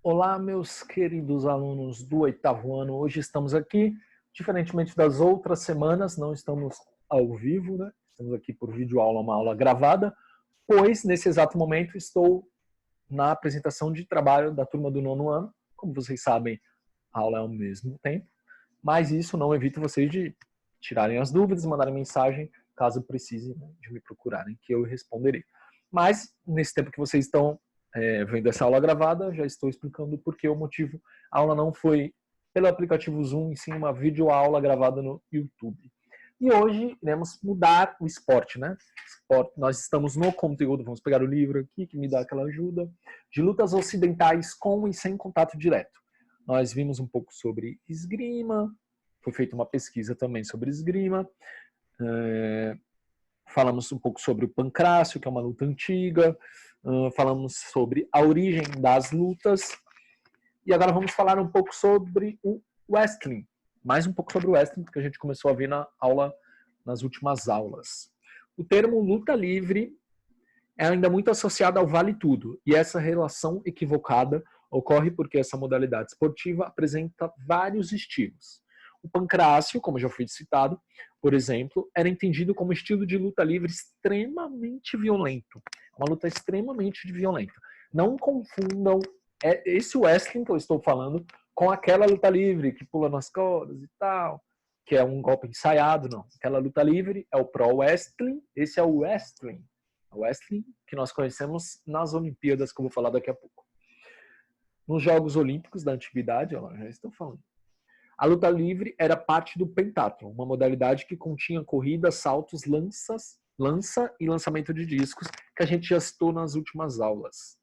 Olá, meus queridos alunos do oitavo ano. Hoje estamos aqui, diferentemente das outras semanas, não estamos ao vivo, né? Estamos aqui por videoaula, uma aula gravada, pois nesse exato momento estou na apresentação de trabalho da turma do nono ano. Como vocês sabem, a aula é ao mesmo tempo, mas isso não evita vocês de tirarem as dúvidas, mandarem mensagem, caso precisem, né, de me procurarem, que eu responderei. Mas, nesse tempo que vocês estão vendo essa aula gravada, já estou explicando por que o motivo. A aula não foi pelo aplicativo Zoom, e sim uma videoaula gravada no YouTube. E hoje iremos mudar o esporte, né? Nós estamos no conteúdo, vamos pegar o livro aqui, que me dá aquela ajuda, de lutas ocidentais com e sem contato direto. Nós vimos um pouco sobre esgrima, foi feita uma pesquisa também sobre esgrima, falamos um pouco sobre o pancrácio, que é uma luta antiga, falamos sobre a origem das lutas, e agora vamos falar um pouco sobre o wrestling, mais um pouco sobre o wrestling, porque a gente começou a ver nas últimas aulas. O termo luta livre é ainda muito associado ao vale tudo, e essa relação equivocada ocorre porque essa modalidade esportiva apresenta vários estilos. O pancrácio, como já foi citado, por exemplo, era entendido como estilo de luta livre extremamente violento. Uma luta extremamente violenta. Não confundam esse wrestling que eu estou falando com aquela luta livre que pula nas cordas e tal, que é um golpe ensaiado, não. Aquela luta livre é o pro wrestling, esse é o wrestling. O wrestling que nós conhecemos nas Olimpíadas, que eu vou falar daqui a pouco. Nos Jogos Olímpicos da Antiguidade, ó, já estou falando. A luta livre era parte do pentathlon, uma modalidade que continha corridas, saltos, lança e lançamento de discos, que a gente já citou nas últimas aulas.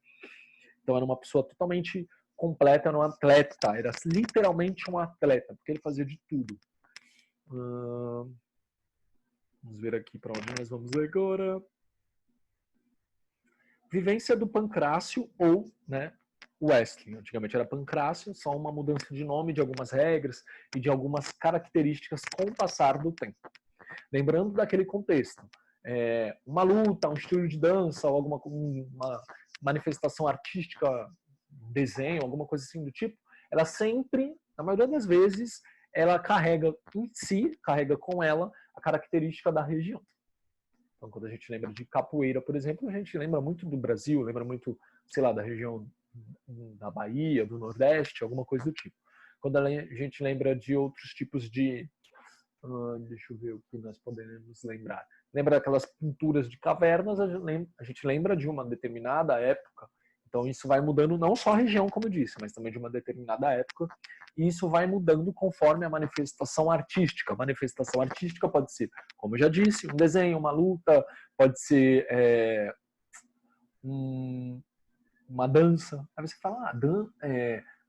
Então era uma pessoa totalmente completa, era um atleta, era literalmente um atleta, porque ele fazia de tudo. Vamos ver aqui para onde nós vamos agora. Vivência do pancrácio ou, né, wrestling. Antigamente era pancrácio, só uma mudança de nome, de algumas regras e de algumas características com o passar do tempo. Lembrando daquele contexto, uma luta, um estilo de dança ou uma manifestação artística, um desenho, alguma coisa assim do tipo, ela sempre, na maioria das vezes, ela carrega em si, carrega com ela a característica da região. Então, quando a gente lembra de capoeira, por exemplo, a gente lembra muito do Brasil, lembra muito, sei lá, da região da Bahia, do Nordeste, alguma coisa do tipo. Quando a gente lembra de outros tipos de... deixa eu ver o que nós podemos lembrar. Lembra daquelas pinturas de cavernas, a gente lembra de uma determinada época. Então, isso vai mudando não só a região, como eu disse, mas também de uma determinada época. E isso vai mudando conforme a manifestação artística. A manifestação artística pode ser, como eu já disse, um desenho, uma luta, pode ser uma dança. Aí você fala,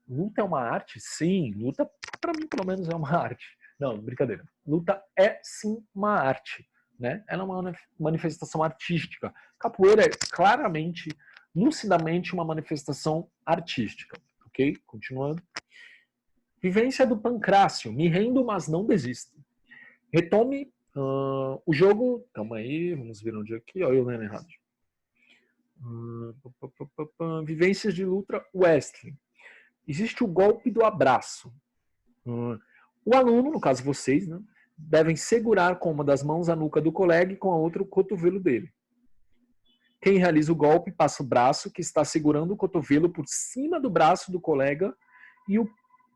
luta é uma arte? Sim, luta, para mim, pelo menos, é uma arte. Não, brincadeira. Luta é, sim, uma arte. Né? Ela é uma manifestação artística. Capoeira é claramente, lucidamente, uma manifestação artística. Ok? Continuando. Vivência do pancrácio. Me rendo, mas não desisto. Retome o jogo. Calma aí, vamos ver onde é aqui. Olha eu lendo errado. Vivências de luta wrestling. Existe o golpe do abraço. O aluno, no caso vocês, né, devem segurar com uma das mãos a nuca do colega e com a outra o cotovelo dele. Quem realiza o golpe passa o braço que está segurando o cotovelo por cima do braço do colega e o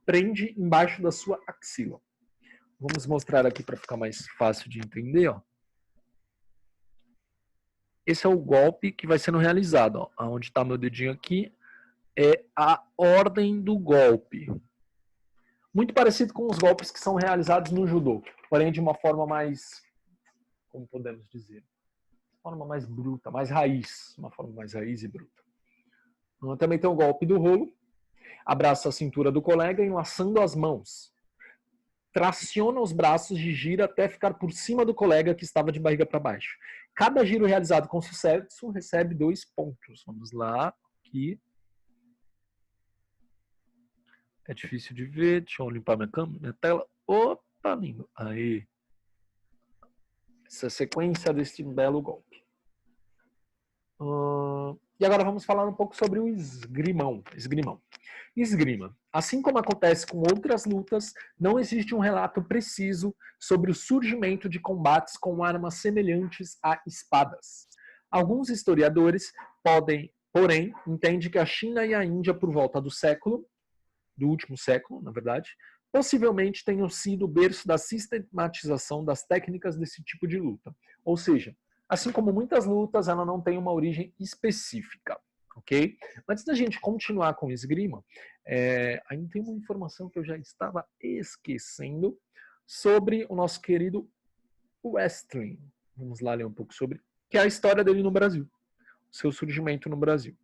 prende embaixo da sua axila. Vamos mostrar aqui para ficar mais fácil de entender. Ó. Esse é o golpe que vai sendo realizado. Ó. Onde está meu dedinho aqui é a ordem do golpe. Muito parecido com os golpes que são realizados no judô, porém de uma forma mais, como podemos dizer, forma mais bruta, mais raiz, uma forma mais raiz e bruta. Também tem o golpe do rolo, abraça a cintura do colega enlaçando as mãos. Traciona os braços e gira até ficar por cima do colega que estava de barriga para baixo. Cada giro realizado com sucesso recebe 2 pontos. Vamos lá, aqui. É difícil de ver, deixa eu limpar minha tela. Opa, lindo. Aí. Essa sequência deste belo golpe. E agora vamos falar um pouco sobre o esgrimão. Esgrima. Assim como acontece com outras lutas, não existe um relato preciso sobre o surgimento de combates com armas semelhantes a espadas. Alguns historiadores porém, entendem que a China e a Índia, por volta do último século, na verdade, possivelmente tenham sido o berço da sistematização das técnicas desse tipo de luta. Ou seja, assim como muitas lutas, ela não tem uma origem específica. Ok? Antes da gente continuar com o esgrima, ainda tem uma informação que eu já estava esquecendo sobre o nosso querido wrestling. Vamos lá ler um pouco sobre, que é a história dele no Brasil, seu surgimento no Brasil.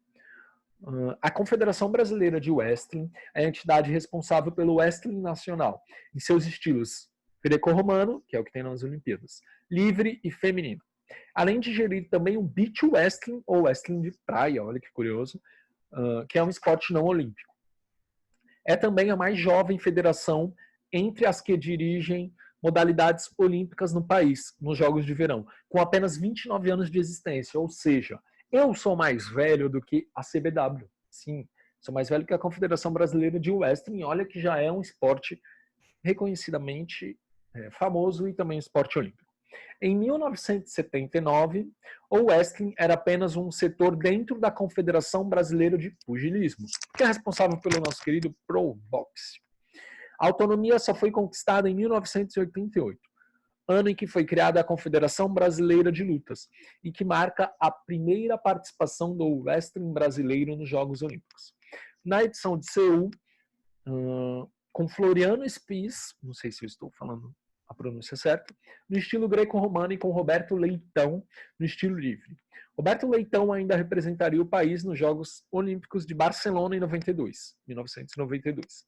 A Confederação Brasileira de Wrestling é a entidade responsável pelo wrestling nacional, em seus estilos greco-romano, que é o que tem nas Olimpíadas, livre e feminino. Além de gerir também o beach wrestling, ou wrestling de praia, olha que curioso, que é um esporte não olímpico. É também a mais jovem federação entre as que dirigem modalidades olímpicas no país, nos Jogos de Verão, com apenas 29 anos de existência, ou seja, eu sou mais velho do que a CBW, sim, sou mais velho que a Confederação Brasileira de Wrestling, olha que já é um esporte reconhecidamente famoso e também esporte olímpico. Em 1979, o wrestling era apenas um setor dentro da Confederação Brasileira de Pugilismo, que é responsável pelo nosso querido Pro Boxe. A autonomia só foi conquistada em 1988, ano em que foi criada a Confederação Brasileira de Lutas, e que marca a primeira participação do wrestling brasileiro nos Jogos Olímpicos. Na edição de Seul, com Floriano Spies, não sei se eu estou falando a pronúncia certa, no estilo greco-romano e com Roberto Leitão no estilo livre. Roberto Leitão ainda representaria o país nos Jogos Olímpicos de Barcelona em 1992,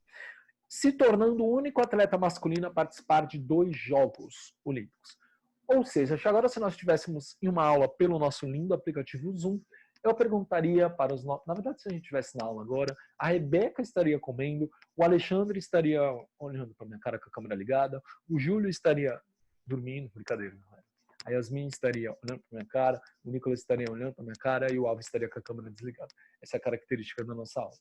se tornando o único atleta masculino a participar de 2 Jogos Olímpicos. Ou seja, agora se nós estivéssemos em uma aula pelo nosso lindo aplicativo Zoom, eu perguntaria para os nossos... Na verdade, se a gente estivesse na aula agora, a Rebeca estaria comendo, o Alexandre estaria olhando para minha cara com a câmera ligada, o Júlio estaria dormindo, brincadeira, a Yasmin estaria olhando para minha cara, o Nicolas estaria olhando para minha cara e o Alves estaria com a câmera desligada. Essa é a característica da nossa aula.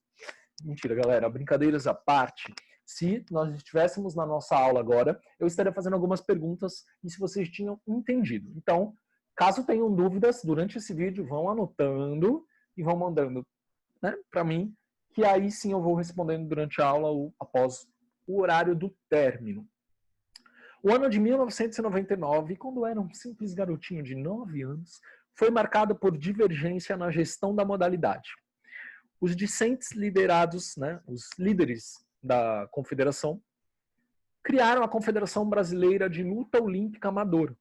Mentira, galera. Brincadeiras à parte. Se nós estivéssemos na nossa aula agora, eu estaria fazendo algumas perguntas e se vocês tinham entendido. Então, caso tenham dúvidas durante esse vídeo, vão anotando e vão mandando, né, para mim, que aí sim eu vou respondendo durante a aula ou após o horário do término. O ano de 1999, quando eu era um simples garotinho de 9 anos, foi marcado por divergência na gestão da modalidade. Os discentes liderados, né, os líderes da confederação, criaram a Confederação Brasileira de Luta Olímpica Amadora.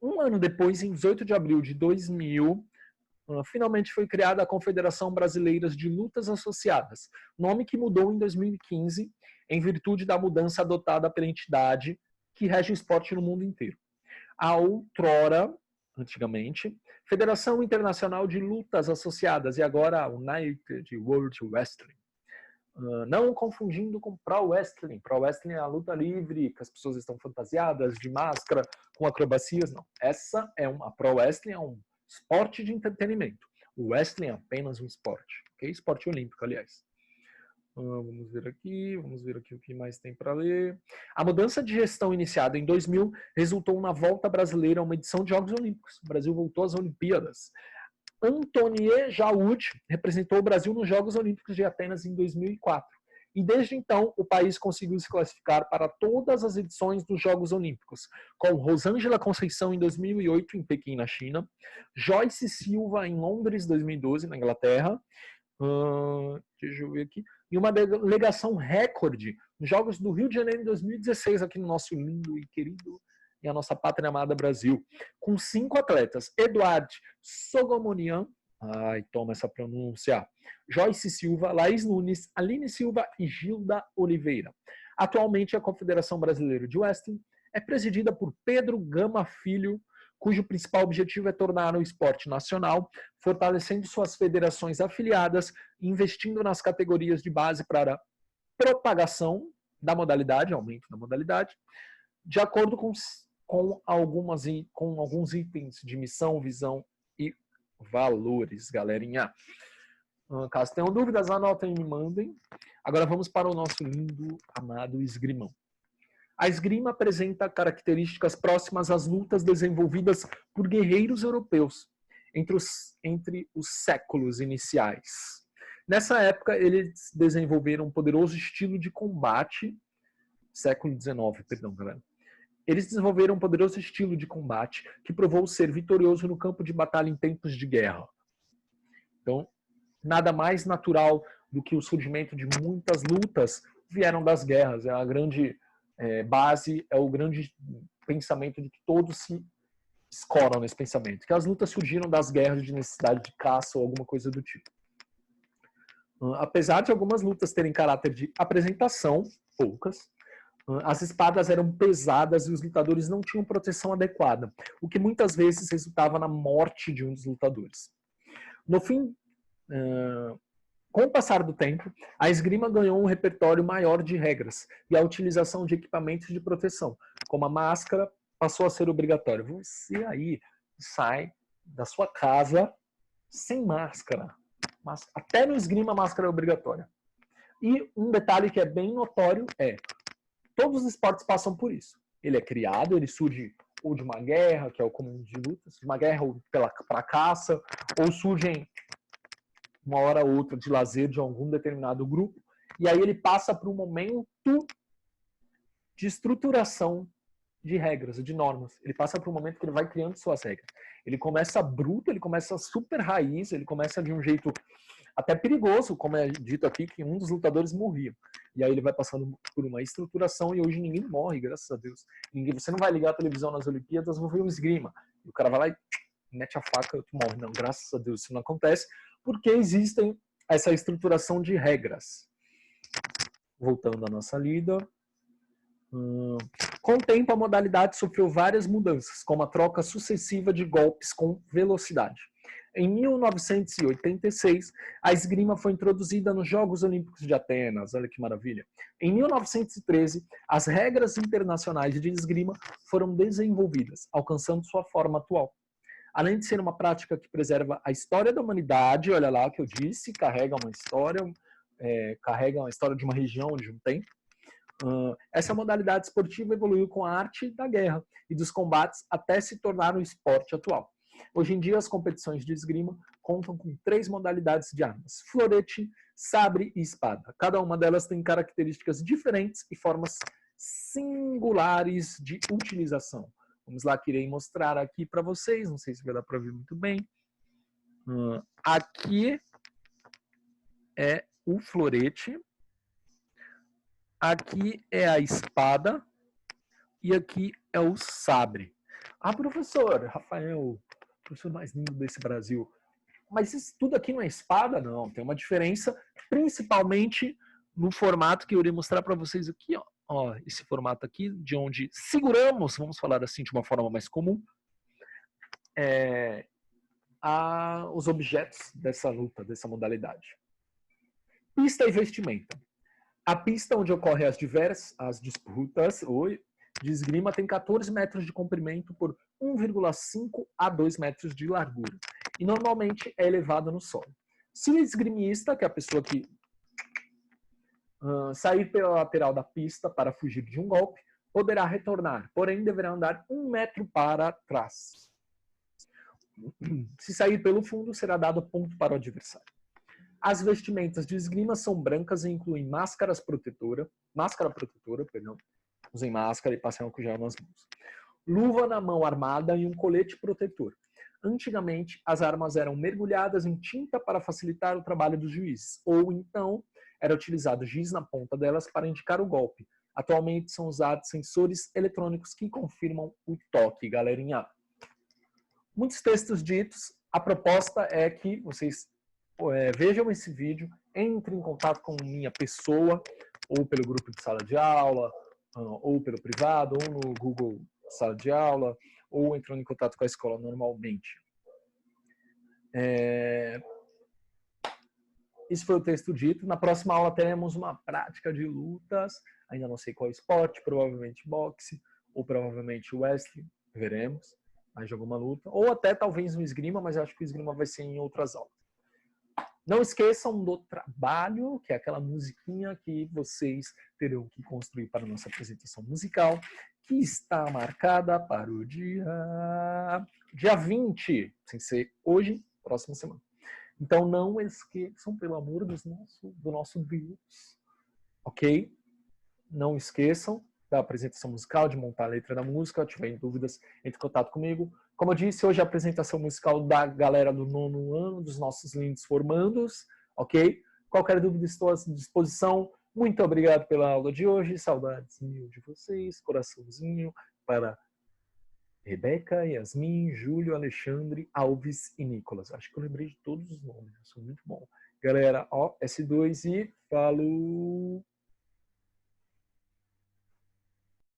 Um ano depois, em 18 de abril de 2000, finalmente foi criada a Confederação Brasileira de Lutas Associadas, nome que mudou em 2015, em virtude da mudança adotada pela entidade que rege o esporte no mundo inteiro. A outrora, antigamente, Federação Internacional de Lutas Associadas e agora a United World Wrestling. Não confundindo com Pro Wrestling. Pro Wrestling é a luta livre, que as pessoas estão fantasiadas de máscara, com acrobacias. Não. A Pro Wrestling é um esporte de entretenimento. O wrestling é apenas um esporte. Okay? Esporte olímpico, aliás. Vamos ver aqui o que mais tem para ler. A mudança de gestão iniciada em 2000 resultou na volta brasileira a uma edição de Jogos Olímpicos. O Brasil voltou às Olimpíadas. Antonie Jaoud representou o Brasil nos Jogos Olímpicos de Atenas em 2004. E desde então, o país conseguiu se classificar para todas as edições dos Jogos Olímpicos, com Rosângela Conceição em 2008 em Pequim, na China, Joyce Silva em Londres 2012, na Inglaterra, deixa eu ver aqui, e uma delegação recorde nos Jogos do Rio de Janeiro em 2016, aqui no nosso lindo e querido e a nossa pátria amada Brasil, com 5 atletas: Eduard Sogomonian, ai, toma essa pronúncia, Joyce Silva, Laís Nunes, Aline Silva e Gilda Oliveira. Atualmente, a Confederação Brasileira de Wrestling é presidida por Pedro Gama Filho, cujo principal objetivo é tornar o esporte nacional, fortalecendo suas federações afiliadas, investindo nas categorias de base para propagação da modalidade, aumento da modalidade, de acordo com alguns itens de missão, visão e valores, galerinha. Caso tenham dúvidas, anotem e me mandem. Agora vamos para o nosso lindo, amado esgrimão. A esgrima apresenta características próximas às lutas desenvolvidas por guerreiros europeus entre os séculos iniciais. Nessa época, eles desenvolveram um poderoso estilo de combate. Século XIX, perdão, galera. Eles desenvolveram um poderoso estilo de combate que provou ser vitorioso no campo de batalha em tempos de guerra. Então, nada mais natural do que o surgimento de muitas lutas vieram das guerras. É a grande base, é o grande pensamento de que todos se escoram nesse pensamento, que as lutas surgiram das guerras de necessidade de caça ou alguma coisa do tipo. Apesar de algumas lutas terem caráter de apresentação, poucas, as espadas eram pesadas e os lutadores não tinham proteção adequada, o que muitas vezes resultava na morte de um dos lutadores. No fim, com o passar do tempo, a esgrima ganhou um repertório maior de regras e a utilização de equipamentos de proteção, como a máscara, passou a ser obrigatória. Você aí sai da sua casa sem máscara. Mas até no esgrima a máscara é obrigatória. E um detalhe que é bem notório é: todos os esportes passam por isso. Ele é criado, ele surge ou de uma guerra, que é o comum de lutas, de uma guerra ou para caça, ou surgem uma hora ou outra de lazer de algum determinado grupo, e aí ele passa para um momento de estruturação de regras, de normas. Ele passa por um momento que ele vai criando suas regras. Ele começa bruto, ele começa super raiz, ele começa de um jeito até perigoso, como é dito aqui, que um dos lutadores morria. E aí ele vai passando por uma estruturação e hoje ninguém morre, graças a Deus. Você não vai ligar a televisão nas Olimpíadas, vou ver um esgrima. E o cara vai lá e mete a faca e tu morre. Não, graças a Deus isso não acontece, porque existem essa estruturação de regras. Voltando à nossa lida. Com o tempo, a modalidade sofreu várias mudanças, como a troca sucessiva de golpes com velocidade. Em 1986, a esgrima foi introduzida nos Jogos Olímpicos de Atenas. Olha que maravilha. Em 1913, as regras internacionais de esgrima foram desenvolvidas, alcançando sua forma atual. Além de ser uma prática que preserva a história da humanidade, olha lá o que eu disse, carrega uma história de uma região, de um tempo. Essa modalidade esportiva evoluiu com a arte da guerra e dos combates até se tornar um esporte atual. Hoje em dia, as competições de esgrima contam com 3 modalidades de armas: florete, sabre e espada. Cada uma delas tem características diferentes e formas singulares de utilização. Vamos lá, que irei mostrar aqui para vocês. Não sei se vai dar para ver muito bem. Aqui é o florete. Aqui é a espada e aqui é o sabre. Ah, professor, Rafael, professor mais lindo desse Brasil. Mas isso tudo aqui não é espada? Não, tem uma diferença, principalmente no formato que eu irei mostrar para vocês aqui, ó. Ó, esse formato aqui, de onde seguramos, vamos falar assim de uma forma mais comum, os objetos dessa luta, dessa modalidade. Pista e vestimenta. A pista onde ocorrem as disputas de esgrima tem 14 metros de comprimento por 1,5 a 2 metros de largura e normalmente é elevada no solo. Se o esgrimista, que é a pessoa que sair pela lateral da pista para fugir de um golpe, poderá retornar, porém deverá andar 1 metro para trás. Se sair pelo fundo, será dado ponto para o adversário. As vestimentas de esgrima são brancas e incluem máscara protetora, usem máscara e passem álcool gel nas mãos, luva na mão armada e um colete protetor. Antigamente, as armas eram mergulhadas em tinta para facilitar o trabalho dos juízes, ou então era utilizado giz na ponta delas para indicar o golpe. Atualmente são usados sensores eletrônicos que confirmam o toque, galerinha. Muitos textos ditos, a proposta é que vocês vejam esse vídeo, entrem em contato com minha pessoa, ou pelo grupo de sala de aula, ou pelo privado, ou no Google Sala de Aula, ou entrando em contato com a escola normalmente. Esse foi o texto dito. Na próxima aula teremos uma prática de lutas, ainda não sei qual esporte, provavelmente boxe, ou provavelmente wrestling, veremos, mais de alguma luta, ou até talvez um esgrima, mas acho que o esgrima vai ser em outras aulas. Não esqueçam do trabalho, que é aquela musiquinha que vocês terão que construir para a nossa apresentação musical, que está marcada para o dia 20, sem ser hoje, próxima semana. Então não esqueçam, pelo amor do nosso Deus, ok? Não esqueçam da apresentação musical, de montar a letra da música. Se tiverem dúvidas, entre em contato comigo. Como eu disse, hoje é a apresentação musical da galera do 9º ano, dos nossos lindos formandos, ok? Qualquer dúvida, estou à disposição. Muito obrigado pela aula de hoje. Saudades mil de vocês. Coraçãozinho para Rebeca, Yasmin, Júlio, Alexandre, Alves e Nicolas. Acho que eu lembrei de todos os nomes. Eu sou muito bom. Galera, ó, S2 e falou!